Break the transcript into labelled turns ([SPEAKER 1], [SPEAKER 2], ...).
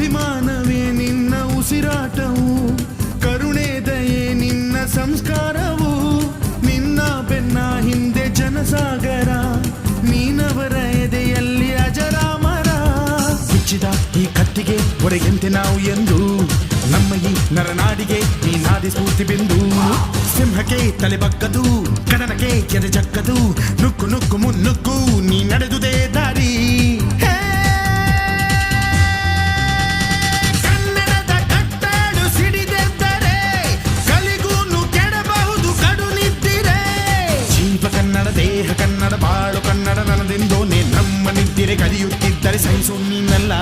[SPEAKER 1] ಅಭಿಮಾನವೇ ನಿನ್ನ ಉಸಿರಾಟವು, ಕರುಣೆ ದಯೆ ನಿನ್ನ ಸಂಸ್ಕಾರವು, ನಿನ್ನ ಬೆನ್ನ ಹಿಂದೆ ಜನಸಾಗರ, ನೀನವರ ಎದೆಯಲ್ಲಿ ಅಜರಾಮರ. ಬಿಚ್ಚಿದ ಈ ಕತ್ತಿಗೆ ಒಡೆಯಂತೆ ನಾವು ಎಂದು, ನಮ್ಮ ಈ ನರನಾಡಿಗೆ ನೀನಾದಿ ಸ್ಫೂರ್ತಿ ಬಿಂದು. ಸಿಂಹಕ್ಕೆ ತಲೆ ಬಗ್ಗದು, ಕಡನಕ್ಕೆ ಎದೆ ಜಕ್ಕದು, ನುಕ್ಕು ನುಕ್ಕು ಮುನ್ನುಕ್ಕು ನೀ ನಡೆದುದೇ ದಾರಿ. ಕನ್ನಡದ ಕಟ್ಟಾಡು ಸಿಡಿದೆದ್ದರೆ ಕಲಿಗೂನು ಕೆಡಬಹುದು ಕಡು ನಿದ್ದಿರೆ. ಜೀವ ಕನ್ನಡ, ದೇಹ ಕನ್ನಡ, ಬಾಳು ಕನ್ನಡ, ನನದೆಂದೋನೆ ನಮ್ಮ ನಿದ್ದಿರೆ ಕಲಿಯುತ್ತಿದ್ದರೆ ಸಹಿಸು ನೀನಲ್ಲ.